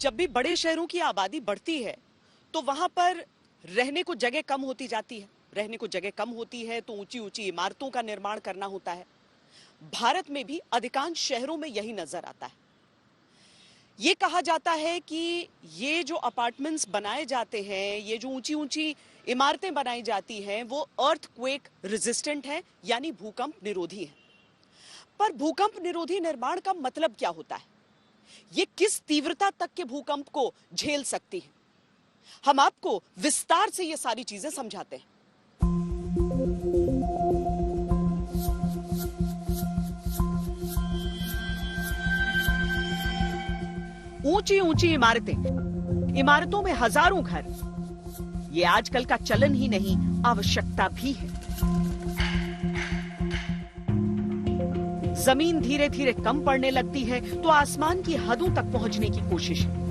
जब भी बड़े शहरों की आबादी बढ़ती है तो वहां पर रहने को जगह कम होती जाती है। रहने को जगह कम होती है तो ऊंची ऊंची इमारतों का निर्माण करना होता है। भारत में भी अधिकांश शहरों में यही नजर आता है। ये कहा जाता है कि ये जो अपार्टमेंट्स बनाए जाते हैं, ये जो ऊंची ऊंची इमारतें बनाई जाती हैं, वो अर्थक्वेक रेजिस्टेंट हैं, यानी भूकंप निरोधी हैं। पर भूकंप निरोधी निर्माण का मतलब क्या होता है? ये किस तीव्रता तक के भूकंप को झेल सकती है? हम आपको विस्तार से ये सारी चीजें समझाते हैं। ऊंची ऊंची इमारतें, इमारतों में हजारों घर, ये आजकल का चलन ही नहीं, आवश्यकता भी है। जमीन धीरे धीरे कम पड़ने लगती है तो आसमान की हदों तक पहुंचने की कोशिश है।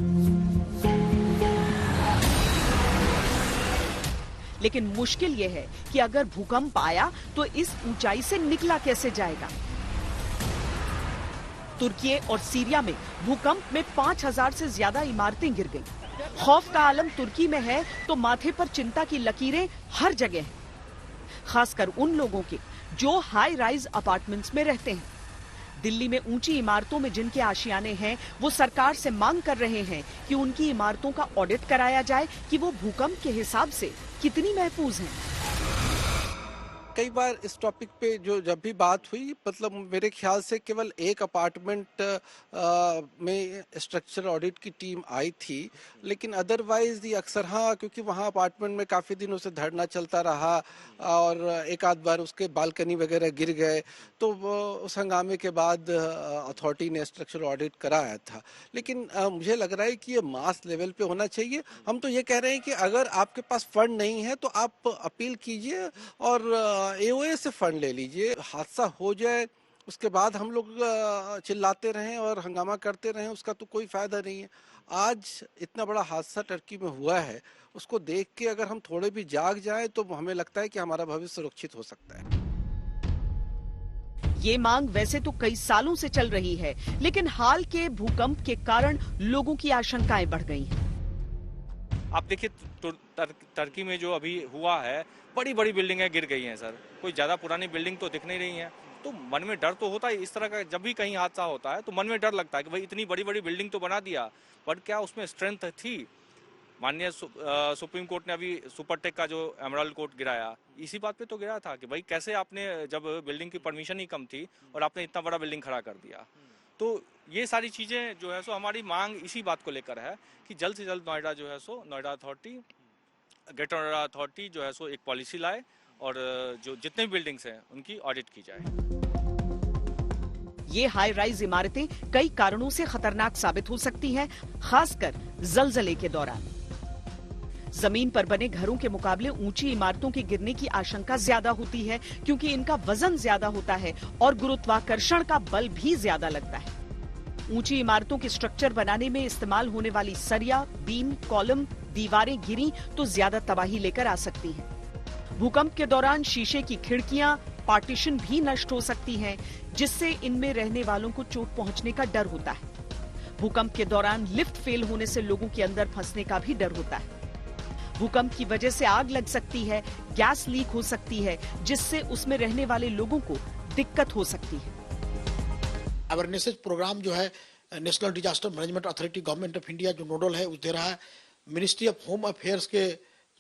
लेकिन मुश्किल यह है कि अगर भूकंप आया तो इस ऊंचाई से निकला कैसे जाएगा? तुर्की और सीरिया में भूकंप में 5000 से ज्यादा इमारतें गिर गईं। खौफ का आलम तुर्की में है तो माथे पर चिंता की लकीरें हर जगह हैं, खासकर उन लोगों के जो हाई राइज अपार्टमेंट्स में रहते हैं। दिल्ली में ऊंची इमारतों में जिनके आशियाने हैं, वो सरकार से मांग कर रहे हैं कि उनकी इमारतों का ऑडिट कराया जाए कि वो भूकंप के हिसाब से कितनी महफूज हैं। कई बार इस टॉपिक पे जो जब भी बात हुई, मतलब मेरे ख्याल से केवल एक अपार्टमेंट में स्ट्रक्चर ऑडिट की टीम आई थी, लेकिन अदरवाइज ये अक्सर, हाँ, क्योंकि वहाँ अपार्टमेंट में काफ़ी दिनों से धरना चलता रहा और एक आध बार उसके बालकनी वगैरह गिर गए, तो उस हंगामे के बाद अथॉरिटी ने स्ट्रक्चर ऑडिट कराया था। लेकिन मुझे लग रहा है कि ये मास लेवल पे होना चाहिए। हम तो ये कह रहे हैं कि अगर आपके पास फंड नहीं है तो आप अपील कीजिए और एओए से फंड ले लीजिए। हादसा हो जाए उसके बाद हम लोग चिल्लाते रहें और हंगामा करते रहें, उसका तो कोई फायदा नहीं है। आज इतना बड़ा हादसा टर्की में हुआ है, उसको देख के अगर हम थोड़े भी जाग जाएं तो हमें लगता है कि हमारा भविष्य सुरक्षित हो सकता है। ये मांग वैसे तो कई सालों से चल रही है, लेकिन हाल के भूकंप के कारण लोगों की आशंकाएं बढ़ गई हैं। आप देखिए टर्की में जो अभी हुआ है, बड़ी बड़ी बिल्डिंगें गिर गई हैं सर। कोई ज्यादा पुरानी बिल्डिंग तो दिख नहीं रही है, तो मन में डर तो होता है। इस तरह का जब भी कहीं हादसा होता है तो मन में डर लगता है कि भाई इतनी बड़ी बड़ी बिल्डिंग तो बना दिया, पर क्या उसमें स्ट्रेंथ थी? माननीय सुप्रीम कोर्ट ने अभी सुपरटेक का जो एमराल्ड कोर्ट गिराया, इसी बात पे तो गिरा था कि भाई कैसे आपने, जब बिल्डिंग की परमिशन ही कम थी और आपने इतना बड़ा बिल्डिंग खड़ा कर दिया। तो ये सारी चीजें जो है सो हमारी मांग इसी बात को लेकर है कि जल्द से जल्द नोएडा जो है सो Noida authority, greater Noida authority जो है सो एक पॉलिसी लाए और जो जितने भी बिल्डिंग्स हैं उनकी ऑडिट की जाए। ये हाई राइज इमारतें कई कारणों से खतरनाक साबित हो सकती हैं, खासकर जलजले के दौरान। जमीन पर बने घरों के मुकाबले ऊंची इमारतों के गिरने की आशंका ज्यादा होती है, क्योंकि इनका वजन ज्यादा होता है और गुरुत्वाकर्षण का बल भी ज्यादा लगता है। ऊंची इमारतों के स्ट्रक्चर बनाने में इस्तेमाल होने वाली सरिया, बीम, कॉलम, दीवारें गिरी तो ज्यादा तबाही लेकर आ सकती हैं। भूकंप के दौरान शीशे की खिड़कियां, पार्टीशन भी नष्ट हो सकती हैं, जिससे इनमें रहने वालों को चोट पहुंचने का डर होता है। भूकंप के दौरान लिफ्ट फेल होने से लोगों के अंदर फंसने का भी डर होता है। भूकंप की वजह से आग लग सकती है, गैस लीक हो सकती है, जिससे उसमें रहने वाले लोगों को दिक्कत हो सकती है। अवेयरनेस प्रोग्राम जो है national disaster management authority, government of India जो नोडल है, उस दे रहा है। मिनिस्ट्री ऑफ होम अफेयर्स के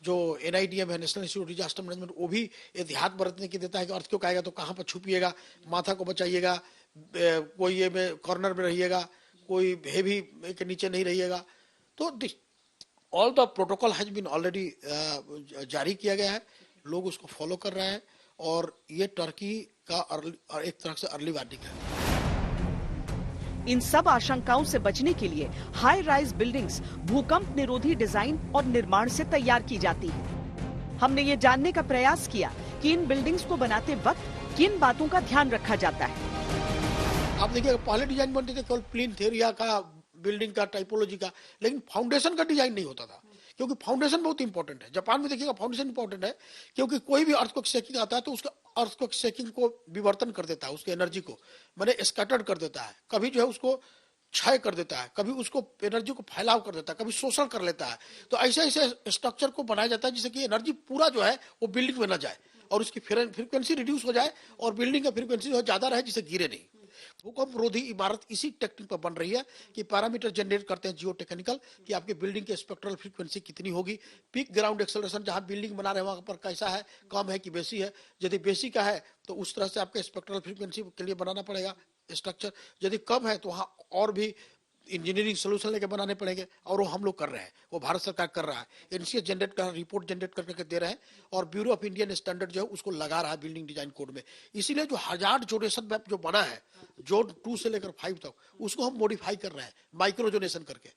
जो एनआईडीएम है, national institute of disaster management, वो भी एहतियात बरतने की देता है कि अर्थक्वेक आएगा तो कहाँ पर छुपिएगा, माथा को बचाइएगा, कोई ये में कॉर्नर में रहिएगा, कोई हेवी के नीचे नहीं रहिएगा। तो all the protocol has been already जारी किया गया है, लोग उसको फॉलो कर रहे हैं और ये टर्की का एक तरह से अर्ली वार्निंग है। इन सब आशंकाओं से बचने के लिए हाई राइज बिल्डिंग्स भूकंप निरोधी डिजाइन और निर्माण से तैयार की जाती है। हमने ये जानने का प्रयास किया कि इन बिल्डिंग्स को बनाते वक्त किन बातों का ध्यान रखा जाता है। आप देखिए, पहले डिजाइन बनते थे केवल प्लेन एरिया का, बिल्डिंग का, टाइपोलॉजी का, लेकिन फाउंडेशन का डिजाइन नहीं होता था, क्योंकि फाउंडेशन बहुत इंपॉर्टेंट है। जापान में देखिएगा फाउंडेशन इंपॉर्टेंट है, क्योंकि कोई भी अर्थक्वेक शेकिंग आता है तो उसका अर्थक्वेक शेकिंग को विवर्तन कर देता है, उसकी एनर्जी को मैंने स्कैटर्ड कर देता है। कभी जो है उसको क्षय कर देता है, कभी उसको एनर्जी को फैलाव कर देता है, कभी शोषण कर लेता है। तो ऐसे ऐसे स्ट्रक्चर को बनाया जाता है जिससे कि एनर्जी पूरा जो है वो बिल्डिंग में न जाए और उसकी फ्रीक्वेंसी रिड्यूस हो जाए और बिल्डिंग का फ्रीक्वेंसी जो है ज्यादा रहे जिससे गिरे नहीं। भूकंप रोधी इमारत इसी टेक्निक पर बन रही है कि पैरामीटर जनरेट करते हैं जियो टेक्निकल कि आपके बिल्डिंग के स्पेक्ट्रल फ्रीक्वेंसी कितनी होगी, पीक ग्राउंड एक्सेलरेशन जहां बिल्डिंग बना रहे वहां पर कैसा है, कम है कि बेसी है। यदि बेसी का है तो उस तरह से आपके स्पेक्ट्रल फ्रीक्वेंसी के लिए बनाना पड़ेगा स्ट्रक्चर, यदि कम है तो वहां और भी इंजीनियरिंग सोल्यूशन लेके बनाने पड़ेंगे और वो हम लोग कर रहे हैं, वो भारत सरकार कर रहा है। एनसीएस जनरेट कर रिपोर्ट जनरेट करके दे रहे हैं और ब्यूरो ऑफ इंडियन स्टैंडर्ड जो है उसको लगा रहा है बिल्डिंग डिजाइन कोड में। इसीलिए जो हजार्ड जोनेशन मैप जो बना है जोन 2 से लेकर 5 तक उसको हम मॉडिफाई कर रहे हैं माइक्रो जोनेशन करके।